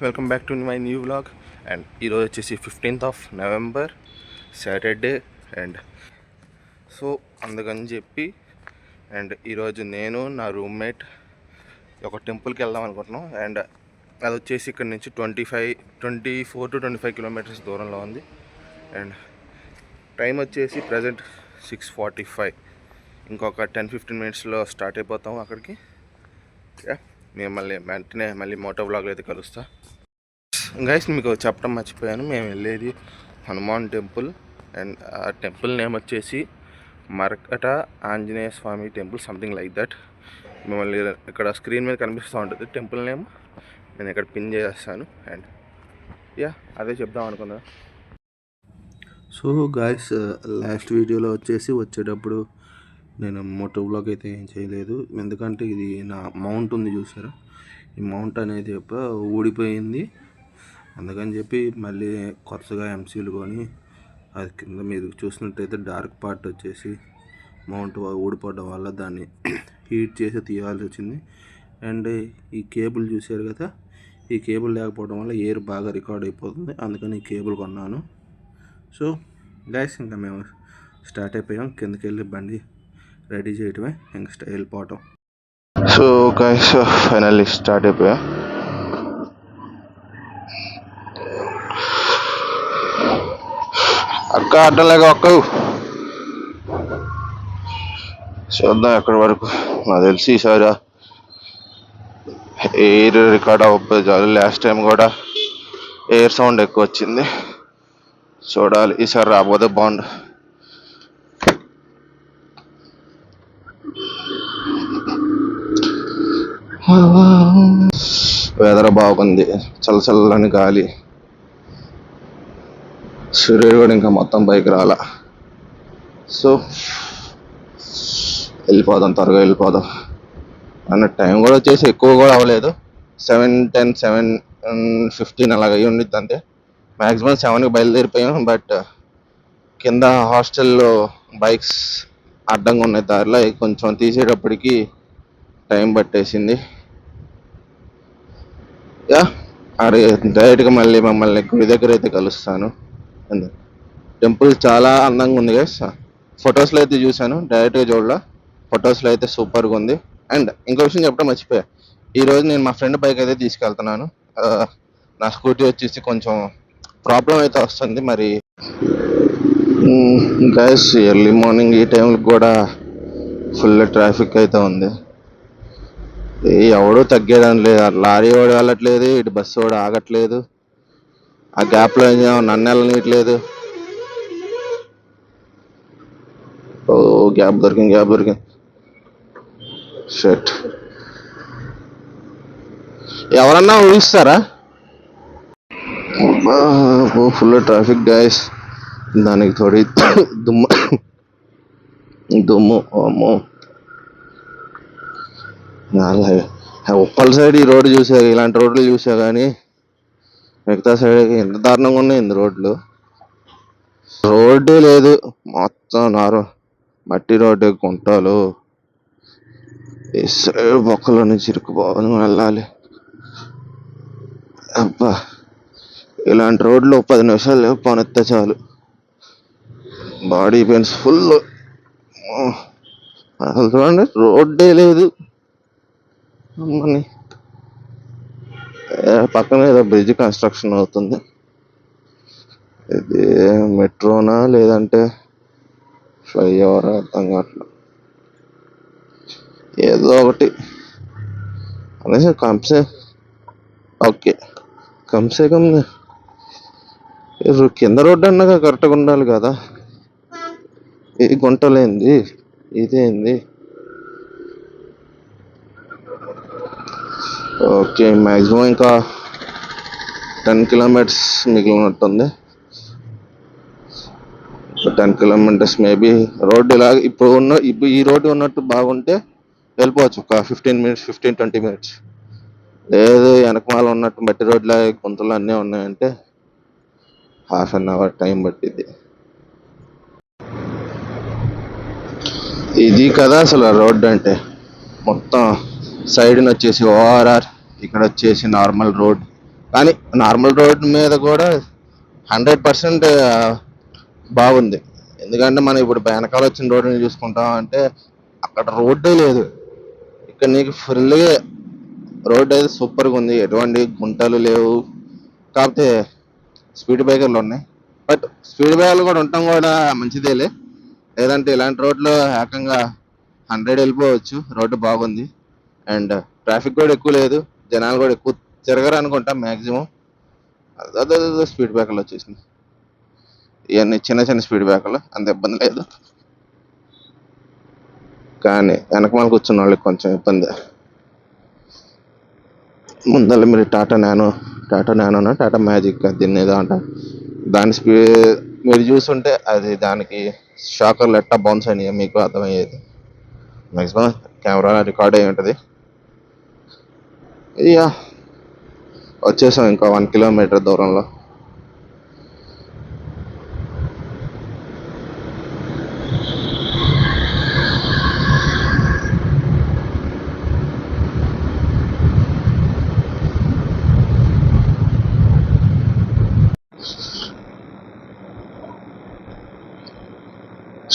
Welcome back to my new vlog. And ఈరోజు వచ్చేసి 15th of November Saturday. And so అందుకని చెప్పి and ఈరోజు నేను నా రూమ్మేట్ ఒక టెంపుల్కి వెళ్దాం అనుకుంటున్నాం. అండ్ అది వచ్చేసి ఇక్కడ నుంచి 24 to 25 kilometers దూరంలో ఉంది. అండ్ టైం వచ్చేసి ప్రజెంట్ 6:45. ఇంకొక 10-15 minutesలో స్టార్ట్ అయిపోతాం అక్కడికి. మేము మళ్ళీ మోటో వ్లాగ్లో అయితే కలుస్తా. గైస్ మీకు చెప్పడం మర్చిపోయాను, మేము వెళ్ళేది హనుమాన్ టెంపుల్. అండ్ ఆ టెంపుల్ నేమ్ వచ్చేసి మరకట ఆంజనేయ స్వామి టెంపుల్, సంథింగ్ లైక్ దట్. మిమ్మల్ని ఇక్కడ స్క్రీన్ మీద కనిపిస్తూ ఉంటుంది టెంపుల్ నేమ్, నేను ఇక్కడ పిన్ చేస్తాను. అండ్ అదే చెప్దాం అనుకున్నా. సో గాయస్, లాస్ట్ వీడియోలో వచ్చేటప్పుడు నేను మోటో వ్లాగ్ అయితే ఏం చేయలేదు, ఎందుకంటే ఇది నా మౌంట్ ఉంది చూసారా, ఈ మౌంట్ అనేది ఊడిపోయింది. అందుకని చెప్పి మళ్ళీ కొత్తగా ఎంసీలు కొని అది కింద మీరు చూసినట్టయితే డార్క్ పార్ట్ వచ్చేసి మౌంట్ ఊడిపోవడం వల్ల దాన్ని హీట్ చేసి తీయాల్సి వచ్చింది. అండ్ ఈ కేబుల్ చూసారు కదా, ఈ కేబుల్ లేకపోవడం వల్ల ఎయిర్ బాగా రికార్డ్ అయిపోతుంది, అందుకని ఈ కేబుల్ కొన్నాను. సో గైస్, ఇంకా మేము స్టార్ట్ అయిపోయాం, కిందకి వెళ్ళి బండి రెడీ చేయటమే, ఇంకా వెళ్ళిపోవటం. సో గైస్, ఫైనల్లీ స్టార్ట్ అయిపోయా. అక్క అడ్డంలేక ఒక్కవు చూద్దాం ఎక్కడి వరకు. నాకు తెలిసి ఈసారి ఎయిర్ రికార్డ్ అవ్వకపోతే చాలు. లాస్ట్ టైం కూడా ఎయిర్ సౌండ్ ఎక్కువ వచ్చింది, చూడాలి ఈసారి రాబోతే బాగుండు. వెదర్ బాగుంది, చల్లచల్లని గాలి, సూర్యుడు కూడా ఇంకా మొత్తం పైకి రాలా. సో వెళ్ళిపోదాం, త్వరగా వెళ్ళిపోదాం. అన్న టైం కూడా వచ్చేసి ఎక్కువ కూడా అవ్వలేదు, 7:10, 7:15 అలాగ అయ్యి ఉండిద్ది అంతే. మ్యాక్సిమం 7కి బయలుదేరిపోయాం. బట్ కింద హాస్టల్లో బైక్స్ అడ్డంగా ఉన్నాయి దారిలో, కొంచెం తీసేటప్పటికి టైం పట్టేసింది. అరే డైరెక్ట్గా మళ్ళీ మమ్మల్ని గుడి దగ్గర అయితే కలుస్తాను. టెంపుల్ చాలా అందంగా ఉంది గైస్, ఫొటోస్లో అయితే చూశాను, డైరెక్ట్గా చూడలా. ఫొటోస్లో అయితే సూపర్గా ఉంది. అండ్ ఇంకో విషయం చెప్పడం మర్చిపోయా, ఈరోజు నేను మా ఫ్రెండ్ బైక్ అయితే తీసుకెళ్తున్నాను. నా స్కూటీ వచ్చేసి కొంచెం ప్రాబ్లం అయితే వస్తుంది మరి. గైస్, ఎర్లీ మార్నింగ్ ఈ టైంకి కూడా ఫుల్ ట్రాఫిక్ అయితే ఉంది. ఎవడూ తగ్గేదని లేదు, లారీ వాడు వెళ్ళట్లేదు, ఇటు బస్సు వాడు ఆగట్లేదు, ఆ గ్యాప్లో నన్ను వెళ్ళనీయట్లేదు. ఓ గ్యాప్ దొరికింది. షట్, ఎవరన్నా ఊహిస్తారా? ఫుల్ ట్రాఫిక్ గైస్, దానికి తోడి దుమ్ము అమ్మో. ఉప్పల్ సైడ్ ఈ రోడ్డు చూసా, ఇలాంటి రోడ్లు చూసా, కానీ మిగతా సైడ్ ఎంత దారుణంగా ఉన్నాయి రోడ్డు లేదు, మొత్తం మట్టి రోడ్డు, గుంటలు, బొక్కలో నుంచి ఇరుక్కుపోవాలి వెళ్ళాలి. అబ్బా, ఇలాంటి రోడ్లు 10 నిమిషాలు లేవు పనెత్తే చాలు, బాడీ పెయిన్స్ ఫుల్. అసలు చూడండి, రోడ్డే లేదు. పక్కన ఏదో బ్రిడ్జ్ కన్స్ట్రక్షన్ అవుతుంది, ఇది మెట్రోనా లేదంటే ఫ్లైఓవర్ అర్థం కావట్లేదు, ఏదో ఒకటి అనేసి కంసే కమ్ కింద రోడ్డు అన్నాక కరెక్ట్గా ఉండాలి కదా. ఇది గుంటలేంది, ఇదేంది. ఓకే, మ్యాక్సిమం ఇంకా 10 kilometers మిగిలినట్టుంది. 10 kilometers మేబీ రోడ్డు ఇలా ఇప్పుడు ఈ రోడ్డు ఉన్నట్టు బాగుంటే వెళ్ళిపోవచ్చు ఒక 15-20 minutes. లేదు వెనకమాల ఉన్నట్టు మట్టి రోడ్ల గుంతలు అన్నీ ఉన్నాయంటే ½ an hour టైం పట్టిద్ది. ఇది కదా అసలు రోడ్డు అంటే, మొత్తం సైడ్ని వచ్చేసి ఓఆర్ఆర్, ఇక్కడ వచ్చేసి నార్మల్ రోడ్, కానీ నార్మల్ రోడ్ మీద కూడా 100% బాగుంది. ఎందుకంటే మనం ఇప్పుడు వెనకాల వచ్చిన రోడ్డుని చూసుకుంటాం అంటే అక్కడ రోడ్డే లేదు. ఇక్కడ నీకు ఫుల్గా రోడ్ అయితే సూపర్గా ఉంది, ఎటువంటి గుంటలు లేవు. కాకపోతే స్పీడ్ బ్రేకర్లు ఉన్నాయి. బట్ స్పీడ్ బ్రేకర్లు కూడా ఉండటం కూడా మంచిదేలే. లేదంటే ఇలాంటి రోడ్లో ఏకంగా 100 వెళ్ళిపోవచ్చు. రోడ్డు బాగుంది అండ్ ట్రాఫిక్ కూడా ఎక్కువ లేదు, జనాలు కూడా ఎక్కువ తిరగరు అనుకుంటా మ్యాక్సిమం. అదే స్పీడ్ బ్రేకర్లు వచ్చేసింది. ఇవన్నీ చిన్న చిన్న స్పీడ్ బ్రేకర్లు, అంత ఇబ్బంది లేదు. కానీ వెనకమాల కూర్చున్న వాళ్ళకి కొంచెం ఇబ్బంది. ముందర మీరు టాటా నానోనా టాటా మ్యాజిక్ దీన్ని ఏదో అంట, దాని స్పీడ్ మీరు చూస్తుంటే అది దానికి షాకర్లు ఎట్టా బౌన్స్ అయినాయి మీకు అర్థమయ్యేది. మ్యాక్సిమం కెమెరా రికార్డ్ అయి ఉంటుంది. ఇక వచ్చేసాం ఇంకా 1 కిలోమీటర్ దూరంలో.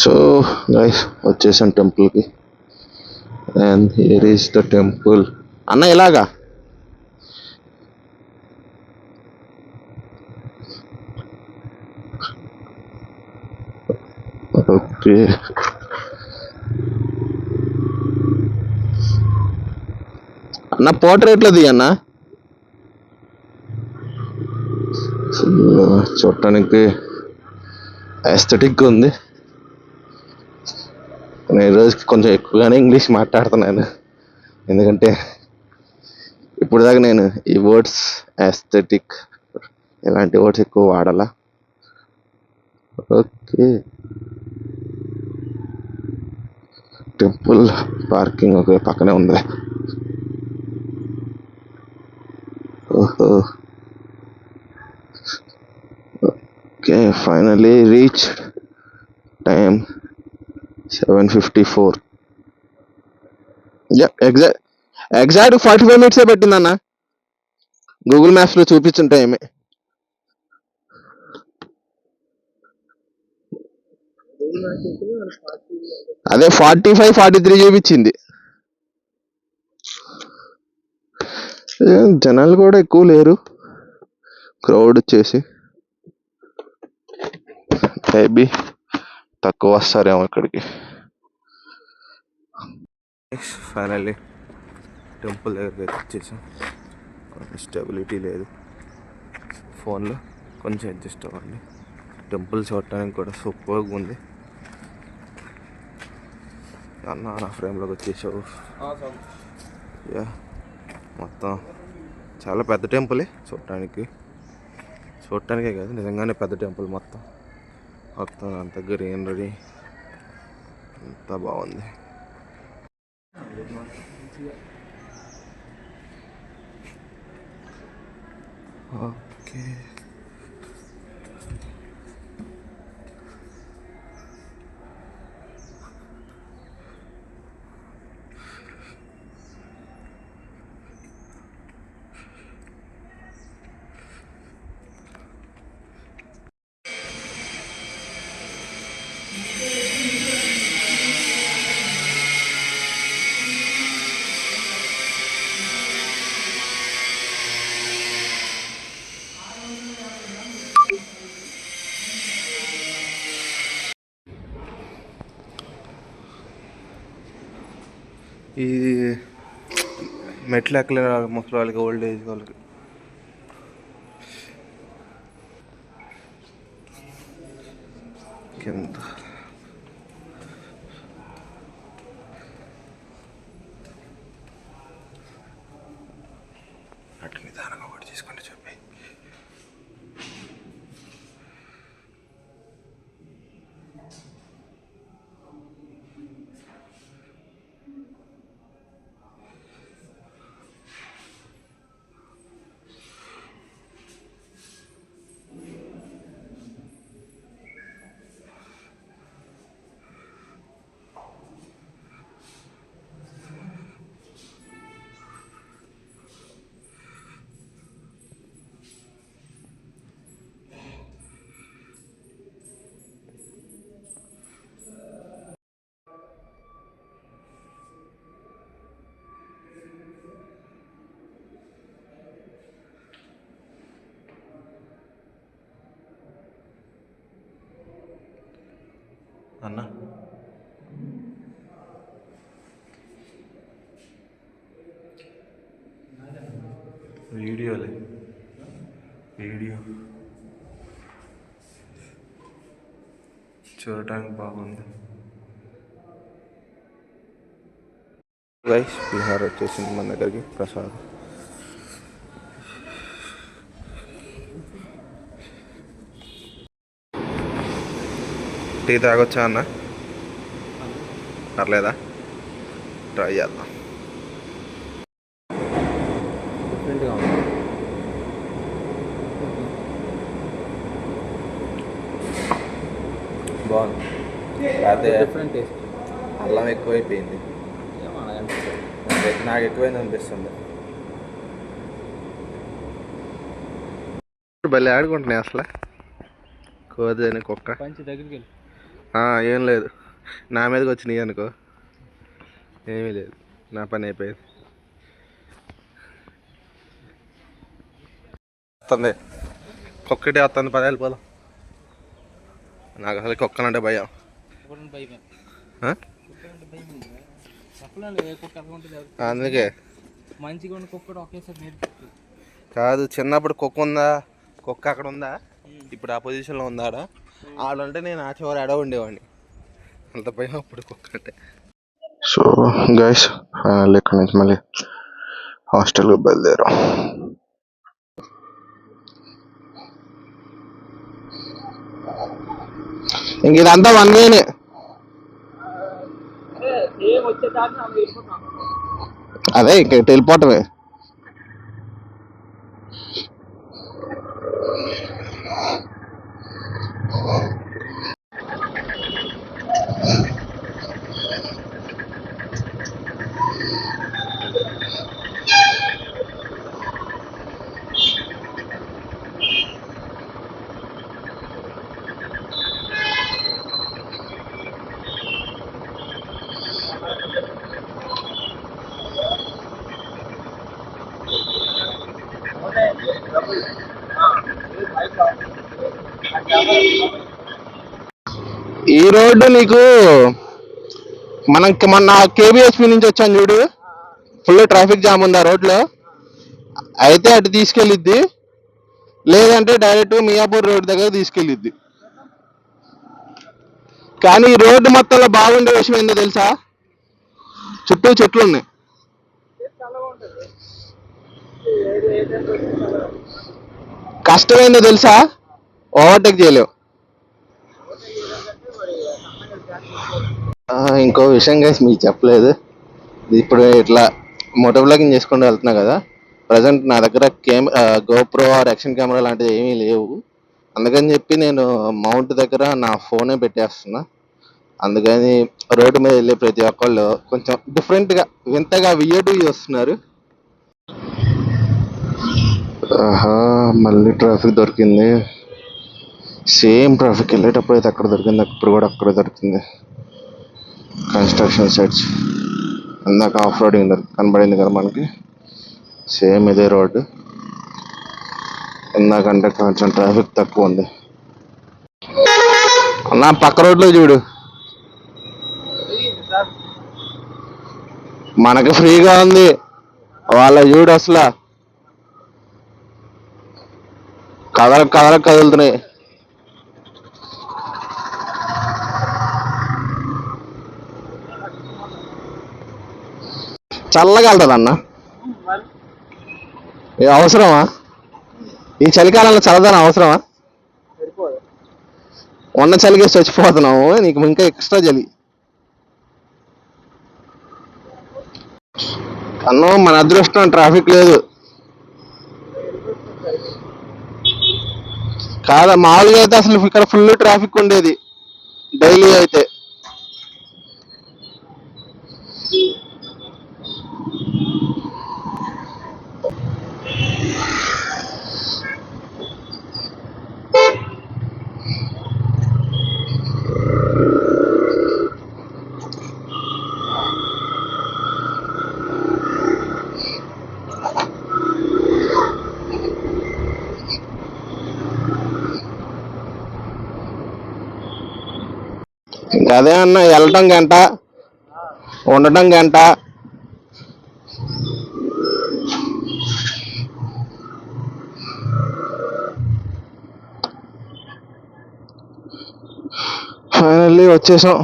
సో గైస్ వచ్చేసాం టెంపుల్కి. And here is the temple. అన్న ఇలాగా ఓకే. అన్న పోర్ట్రేట్లు అది అన్న చూడటానికి ఎస్థెటిక్గా ఉంది. నేను రోజుకి కొంచెం ఎక్కువగానే ఇంగ్లీష్ మాట్లాడుతున్నాను, ఎందుకంటే ఇప్పుడు దాకా నేను ఈ వర్డ్స్ ఎస్థెటిక్ ఇలాంటి వర్డ్స్ ఎక్కువ వాడాలా. ఓకే, టెంపుల్ పార్కింగ్ ఒక పక్కనే ఉంది. ఓహో, okay, finally reach. Time 7:54. Exact 45 minutes పట్టిందన్న. గూగుల్ మ్యాప్స్ లో చూపించిన టైమే. అదే 45-43 చూపించింది. జనాలు కూడా ఎక్కువ లేరు, క్రౌడ్ వచ్చేసి మేబీ తక్కువ వస్తారేమో ఇక్కడికి. ఫైనల్లీ టెంపుల్ దగ్గరికి వచ్చేసాం. స్టెబిలిటీ లేదు ఫోన్లో, కొంచెం అడ్జస్ట్ అవ్వండి. టెంపుల్ చూడటానికి కూడా సూపర్గా ఉంది. అన్న నా ఫ్రేమ్లోకి వచ్చేసావు. యా, మొత్తం చాలా పెద్ద టెంపులే. చూడటానికే కాదు, నిజంగానే పెద్ద టెంపుల్. మొత్తం అంత గ్రీనరీ అంతా బాగుంది. ఓకే, ఇది మెట్లు ఎక్కలేని ముసలి వాళ్ళకి, ఓల్డ్ ఏజ్ వాళ్ళకి. కింద అటు నిదానంగా ఒకటి తీసుకుంటే చెప్పి. అన్న వీడియోలే వీడియో చూడటానికి బాగుంది. గైస్ బీహార్ వచ్చేసింది మన దగ్గరికి. ప్రసాద్ టీ తాగొచ్చా అన్న? పర్లేదా? ట్రై చేద్దాం. డిఫరెంట్గా ఉంది. బాగుంది. అదే డిఫరెంట్ టేస్ట్. అల్లం ఎక్కువైపోయింది. నాకు ఎక్కువైంది అనిపిస్తుంది. భలే ఆడుకుంటున్నాయి అసలు. కోదని కుక్క దగ్గరికి ఏం లేదు. నా మీదకి వచ్చినాయి అనుకో, ఏమీ లేదు, నా పని అయిపోయింది. వస్తుంది కుక్కటే వస్తుంది. పదేళ్ళు పోదాం. నాకు అసలు కుక్కలంటే భయం. అందుకే కాదు, చిన్నప్పుడు కుక్క ఉందా, కుక్క అక్కడ ఉందా, ఇప్పుడు ఆ పొజిషన్లో ఉందా? ఆడంటే నేను ఆ చివరి ఎడ ఉండేవాడిని. అంత భయం అప్పుడు కుక్క అంటే. సో గైస్ ఫైనల్ ఇక్కడ నుంచి మళ్ళీ హాస్టల్కి బయలుదేరాం. ఇంక ఇదంతా వన్ వేనే. అదే ఇక్కడ వెళ్ళిపోవటమే. ఈ రోడ్డు నీకు మనకి మొన్న కేబిహెచ్పి నుంచి వచ్చాను చూడు, ఫుల్ ట్రాఫిక్ జామ్ ఉంది ఆ రోడ్లో. అయితే అటు తీసుకెళ్ళిద్ది, లేదంటే డైరెక్ట్ మియాపూర్ రోడ్ దగ్గర తీసుకెళ్ళిద్ది. కానీ ఈ రోడ్డు మొత్తంలో బాగుండే విషయం ఏందో తెలుసా? చుట్టూ చెట్లు ఉన్నాయి. కష్టమైందో తెలుసా? ఓవర్టేక్ చేయలేవు. ఇంకో విషయం గైస్ మీకు చెప్పలేదు. ఇప్పుడు ఇట్లా మోటో బ్లాగింగ్ చేసుకుంటూ వెళ్తున్నా కదా. ప్రజెంట్ నా దగ్గర గోప్రో ఆర్ యాక్షన్ కెమెరా లాంటివి ఏమీ లేవు. అందుకని చెప్పి నేను మౌంట్ దగ్గర నా ఫోనే పెట్టేస్తున్నా. అందుకని రోడ్డు మీద వెళ్ళే ప్రతి ఒక్కళ్ళు కొంచెం డిఫరెంట్గా వింతగా వియర్డ్గా వస్తున్నారు. మళ్ళీ ట్రాఫిక్ దొరికింది. సేమ్ ట్రాఫిక్ వెళ్ళేటప్పుడు అయితే అక్కడ దొరికింది, అప్పుడు కూడా అక్కడ దొరికింది. కన్స్ట్రక్షన్ సైట్స్ ఇందాక ఆఫ్ రోడింగ్ కనబడింది కదా మనకి, సేమ్ ఇదే రోడ్డు. ఇందాకంటే కొంచెం ట్రాఫిక్ తక్కువ ఉంది. అన్నా పక్క రోడ్లో చూడు, మనకి ఫ్రీగా ఉంది, వాళ్ళ చూడు అసలు కదులుతున్నాయి. చల్లగా వెళ్తుందన్న. ఇది అవసరమా? ఈ చలికాలంలో చల్లదనం అవసరమా? ఉన్న చలికి చచ్చిపోతున్నావు, నీకు ఇంకా ఎక్స్ట్రా చలి. అన్నో మన అదృష్టం ట్రాఫిక్ లేదు. కాదా, మామూలుగా అయితే అసలు ఇక్కడ ఫుల్ ట్రాఫిక్ ఉండేది డైలీ అయితే. ఇంకా అదే అన్న, వెళ్ళటం గంట, ఉండటం గంట. ఫైనల్లీ వచ్చేసాం.